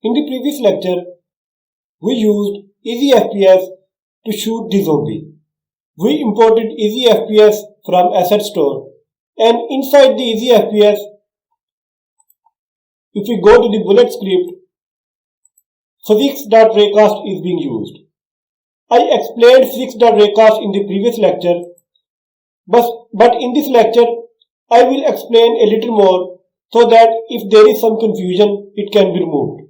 In the previous lecture, we used EasyFPS to shoot the zombie. We imported EasyFPS from Asset Store, and inside the EasyFPS, if we go to the bullet script, physics.raycast is being used. I explained physics.raycast in the previous lecture, but in this lecture, I will explain a little more so that if there is some confusion, it can be removed.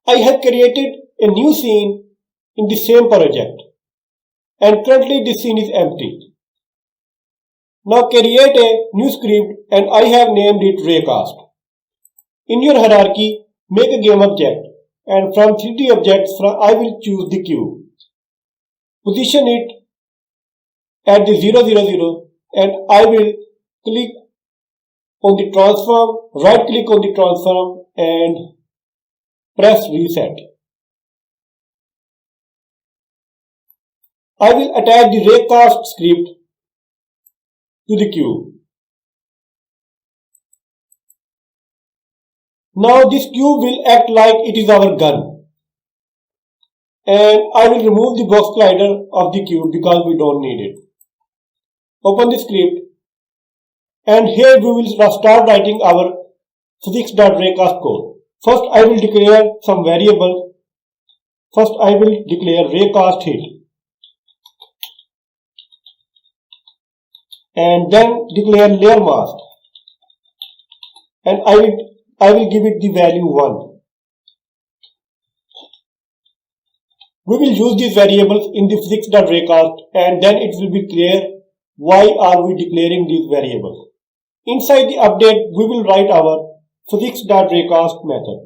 I have created a new scene in the same project, and currently this scene is empty. Now create a new script, and I have named it Raycast. In your hierarchy, make a game object, and from 3D objects, I will choose the cube. Position it at the 0, 0, 0, and I will click on the transform, right click on the transform and press reset. I will attach the Raycast script to the cube. Now this cube will act like it is our gun, and I will remove the box slider of the cube because we don't need it. Open the script, and here we will start writing our physics.raycast code. First I will declare some variables. First I will declare Raycast hit, and then declare layer mask, and I will give it the value 1. We will use these variables in the physics.raycast, and then it will be clear why are we declaring these variables. Inside the update, we will write our physics.raycast method,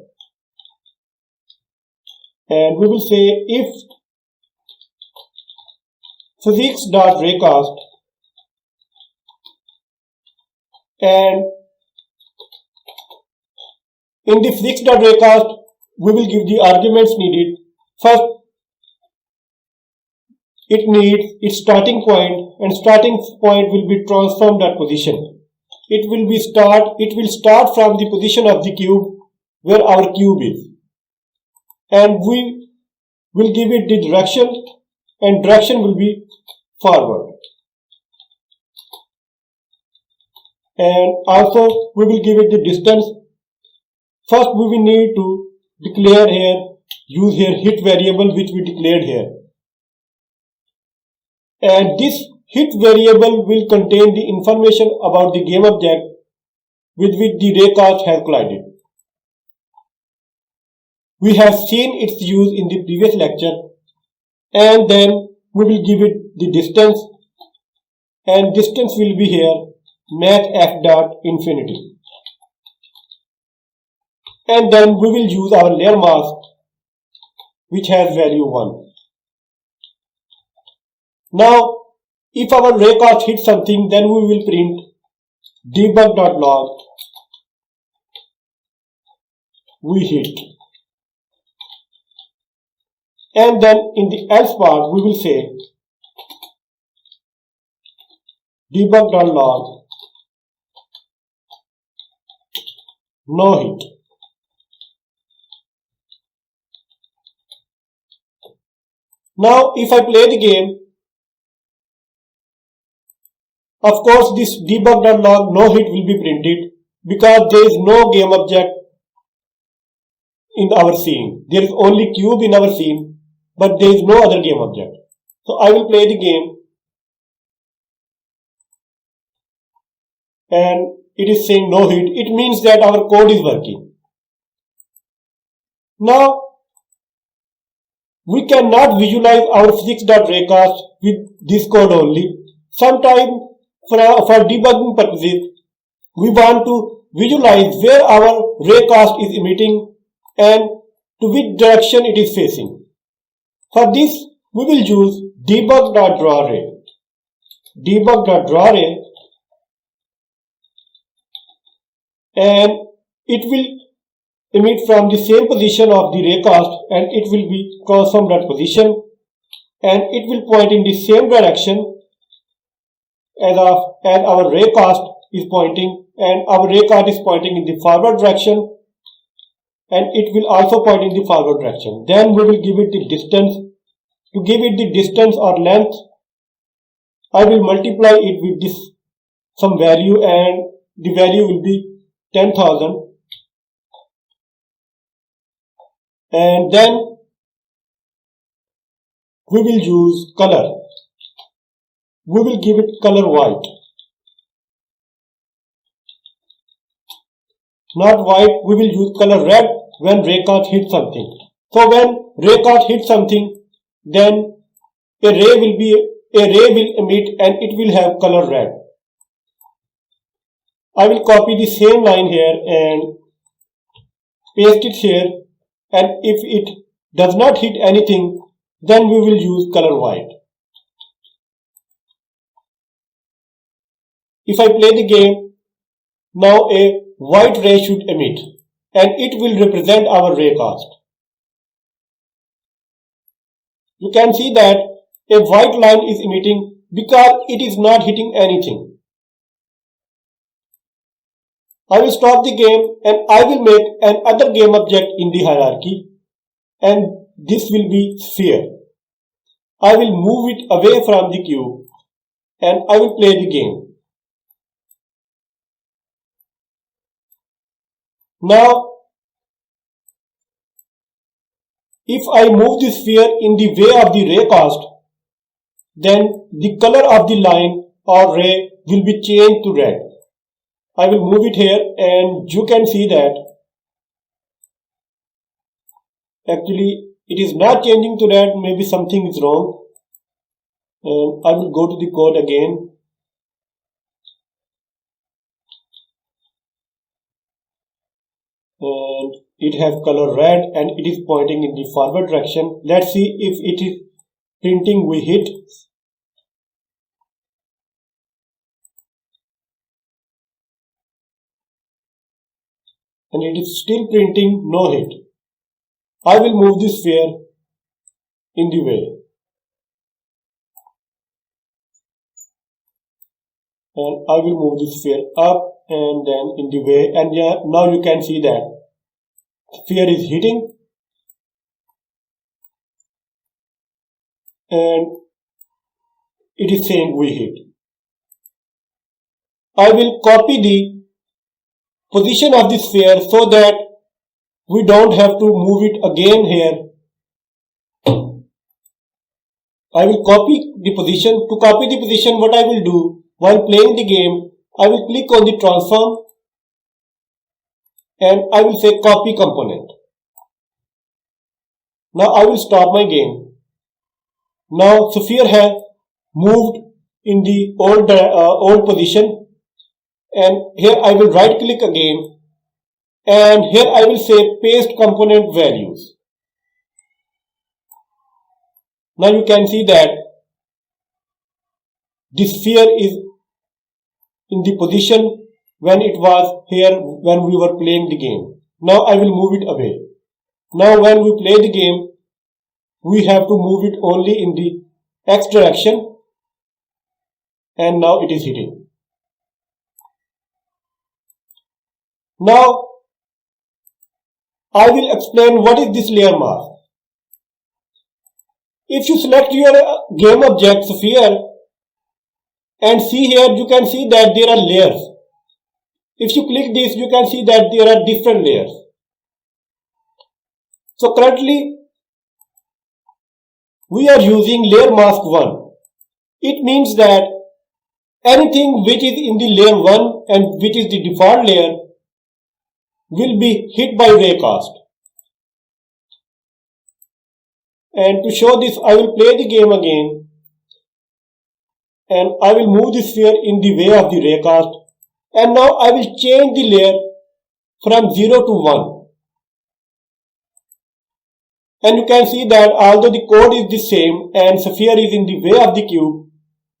and we will say if physics.raycast, and in the physics.raycast, we will give the arguments needed. First, it needs its starting point, and starting point will be transform.position. It will start from the position of the cube where our cube is, and we will give it the direction, and direction will be forward. And also we will give it the distance. First we will need to declare here, use here hit variable which we declared here. And this hit variable will contain the information about the game object with which the Raycast has collided. We have seen its use in the previous lecture, and then we will give it the distance, and distance will be here math f dot infinity, and then we will use our layer mask which has value 1. Now if our Raycast hits something, then we will print debug.log we hit, and then in the else part we will say debug.log no hit. Now if I play the game, of course this debug.log no hit will be printed because there is no game object in our scene. There is only cube in our scene, but there is no other game object. So I will play the game, and it is saying no hit. It means that our code is working. Now we cannot visualize our physics.raycast with this code only. Sometimes for debugging purposes, we want to visualize where our Raycast is emitting and to which direction it is facing. For this, we will use debug.drawRay. Debug.drawRay, and it will emit from the same position of the Raycast, and it will be transform.position, and it will point in the same direction as our Raycast is pointing, and our Raycast is pointing in the forward direction, and it will also point in the forward direction. Then we will give it the distance. To give it the distance or length, I will multiply it with this some value, and the value will be 10,000, and then we will use color. We will give it color white. Not white, we will use color red when raycast hits something. So when raycast hits something, then a ray will emit and it will have color red. I will copy the same line here and paste it here, and if it does not hit anything, then we will use color white. If I play the game, now a white ray should emit and it will represent our raycast. You can see that a white line is emitting because it is not hitting anything. I will stop the game and I will make another game object in the hierarchy, and this will be sphere. I will move it away from the cube and I will play the game. Now, if I move the sphere in the way of the raycast, then the color of the line or ray will be changed to red. I will move it here and you can see that actually it is not changing to red, maybe something is wrong. And I will go to the code again. And it has color red and it is pointing in the forward direction. Let's see if it is printing we hit. And it is still printing no hit. I will move this sphere in the way. And I will move this sphere up and then in the way, and now you can see that sphere is hitting and it is saying we hit. I will copy the position of the sphere so that we don't have to move it again here. I will copy the position. To copy the position, what I will do while playing the game, I will click on the transform and I will say copy component. Now I will stop my game. Now sphere has moved in the old position, and here I will right click again and here I will say paste component values. Now you can see that the sphere is in the position when it was here when we were playing the game. Now I will move it away. Now when we play the game, we have to move it only in the X direction, and now it is hitting. Now I will explain what is this layer mask. If you select your game object sphere and see here, you can see that there are layers. If you click this, you can see that there are different layers. So currently we are using layer mask 1. It means that anything which is in the layer 1 and which is the default layer will be hit by raycast. And to show this, I will play the game again and I will move the sphere in the way of the raycast, and now I will change the layer from 0 to 1. And you can see that although the code is the same and sphere is in the way of the cube,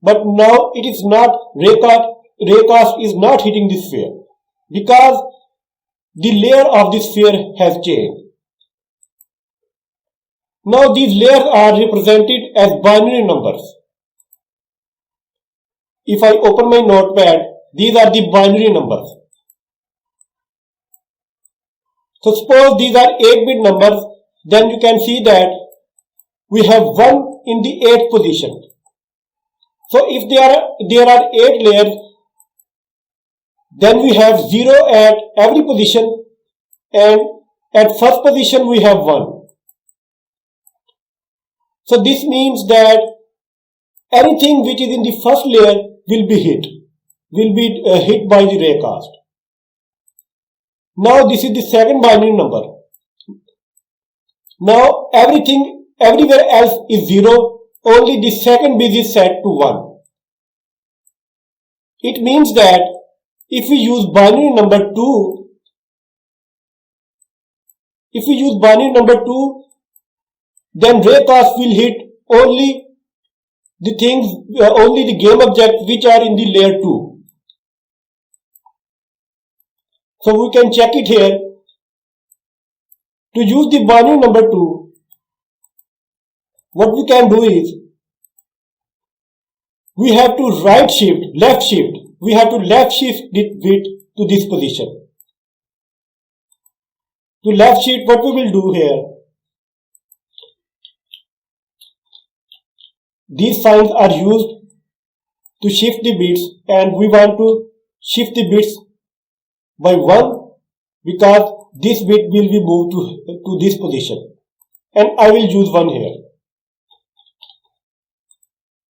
but now it is not raycast is not hitting the sphere because the layer of the sphere has changed. Now these layers are represented as binary numbers. If I open my notepad, these are the binary numbers. So suppose these are 8-bit numbers, then you can see that we have 1 in the 8th position. So if there are 8 layers, then we have 0 at every position, and at first position we have 1. So this means that anything which is in the first layer will be hit by the raycast. Now this is the second binary number. Now everywhere else is 0, only the second bit is set to 1. It means that if we use binary number 2, then raycast will hit only the game objects which are in the layer 2. So we can check it here. To use the binary number 2, what we can do is, we have to left shift the bit to this position. To left shift, what we will do here, these signs are used to shift the bits, and we want to shift the bits by 1 because this bit will be moved to this position, and I will use 1 here.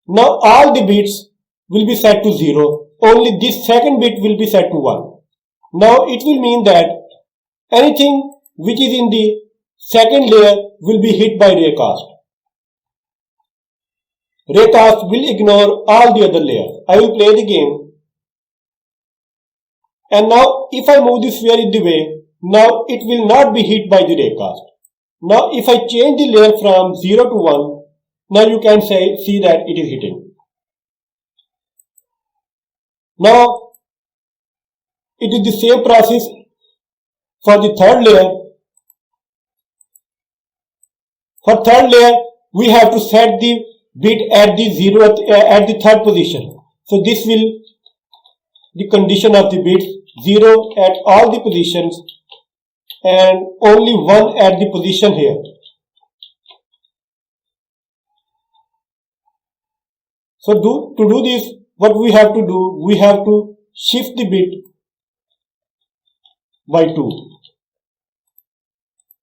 Now all the bits will be set to 0, only this second bit will be set to 1. Now it will mean that anything which is in the second layer will be hit by raycast. Raycast will ignore all the other layers. I will play the game. And now if I move the sphere in the way, now it will not be hit by the raycast. Now if I change the layer from 0 to 1, now you can see that it is hitting. Now it is the same process for the third layer. For third layer, we have to set the bit at the third position. So this will the condition of the bits 0 at all the positions and only 1 at the position here. So to do this, what we have to do, we have to shift the bit by 2.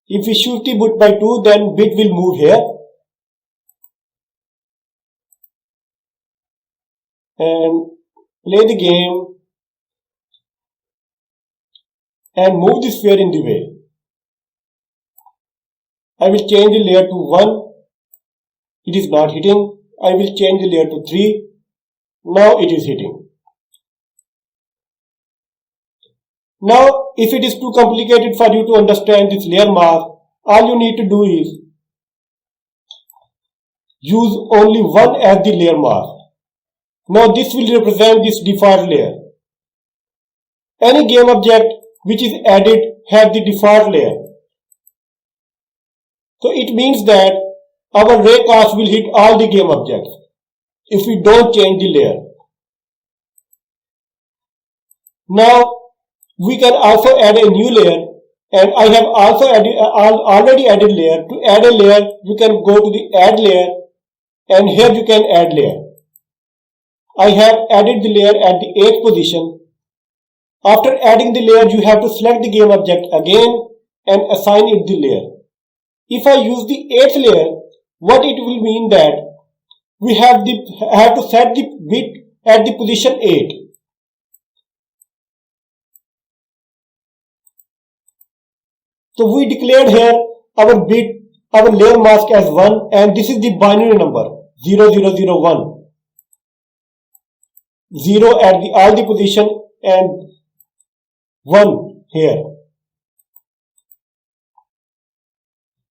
If we shift the bit by 2, then bit will move here. And play the game and move the sphere in the way. I will change the layer to 1. It is not hitting. I will change the layer to 3. Now it is hitting. Now if it is too complicated for you to understand this layer mask, all you need to do is use only 1 as the layer mask. Now this will represent this default layer. Any game object which is added has the default layer. So it means that our raycast will hit all the game objects if we don't change the layer. Now we can also add a new layer, and I have also already added layer. To add a layer, you can go to the add layer, and here you can add layer. I have added the layer at the 8th position. After adding the layer, you have to select the game object again and assign it the layer. If I use the 8th layer, what it will mean that we have to set the bit at the position 8. So we declared here our layer mask as 1, and this is the binary number 0001. 0 at all the position and 1 here.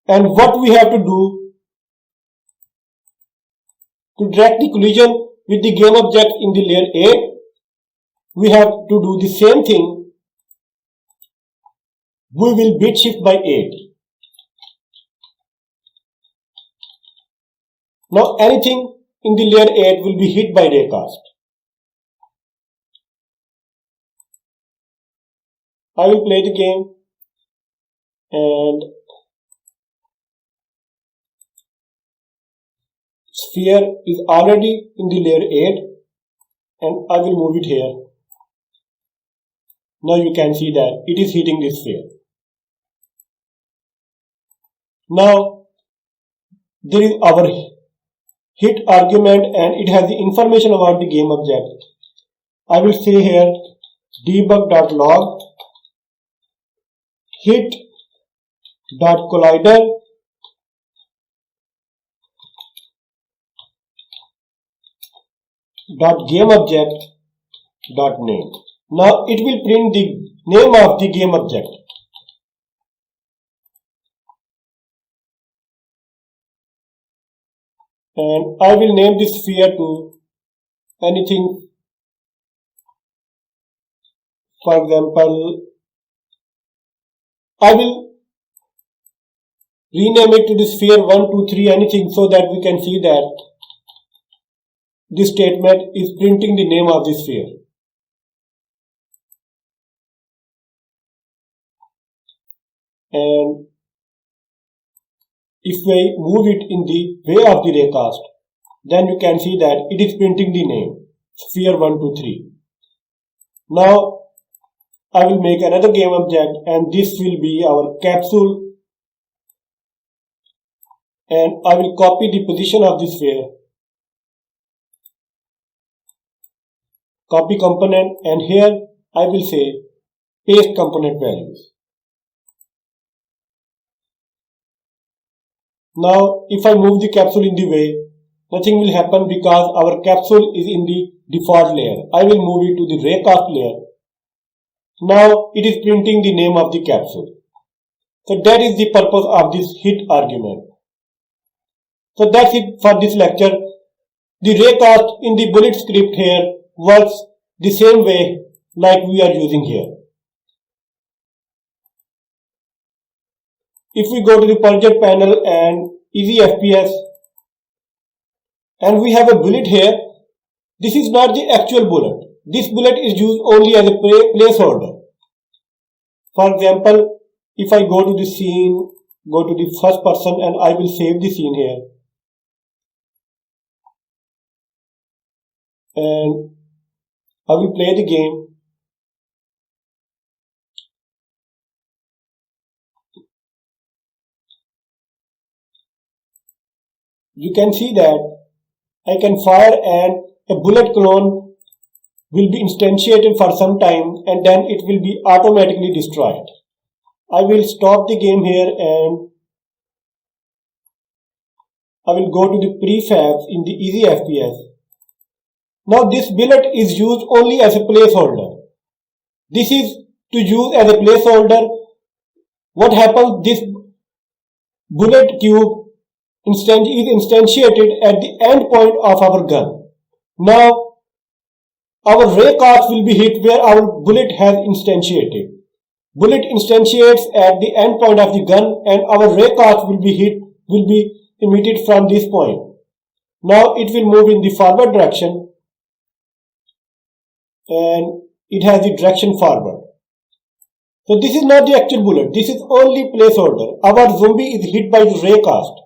And what we have to do to direct the collision with the game object in the layer 8, we have to do the same thing. We will bit shift by 8. Now anything in the layer 8 will be hit by raycast. I will play the game. and sphere is already in the layer 8 and I will move it here. Now you can see that it is hitting this sphere. Now there is our hit argument and it has the information about the game object. I will say here debug.log hit.collider .gameObject.name. Now it will print the name of the game object. And I will name this sphere to anything. For example, I will rename it to the sphere 1, 2, 3, anything, so that we can see that this statement is printing the name of the sphere. And if we move it in the way of the raycast, then you can see that it is printing the name sphere 1, 2, 3. Now I will make another game object and this will be our capsule, and I will copy the position of the sphere, copy component, and here I will say paste component values. Now if I move the capsule in the way, nothing will happen because our capsule is in the default layer. I will move it to the raycast layer. Now it is printing the name of the capsule. So that is the purpose of this hit argument. So that's it for this lecture. The raycast in the bullet script here works the same way like we are using here. If we go to the project panel and easy FPS, and we have a bullet here, this is not the actual bullet. This bullet is used only as a placeholder. For example, if I go to the scene, go to the first person, and I will save the scene here. And I will play the game. You can see that I can fire and a bullet clone will be instantiated for some time and then it will be automatically destroyed. I will stop the game here and I will go to the prefabs in the easy FPS. Now this bullet is used only as a placeholder. This is to use as a placeholder. What happens? This bullet cube is instantiated at the end point of our gun. Now our raycast will be hit where our bullet has instantiated. Bullet instantiates at the end point of the gun and our raycast will be emitted from this point. Now it will move in the forward direction and it has the direction forward. So this is not the actual bullet. This is only placeholder. Our zombie is hit by the raycast.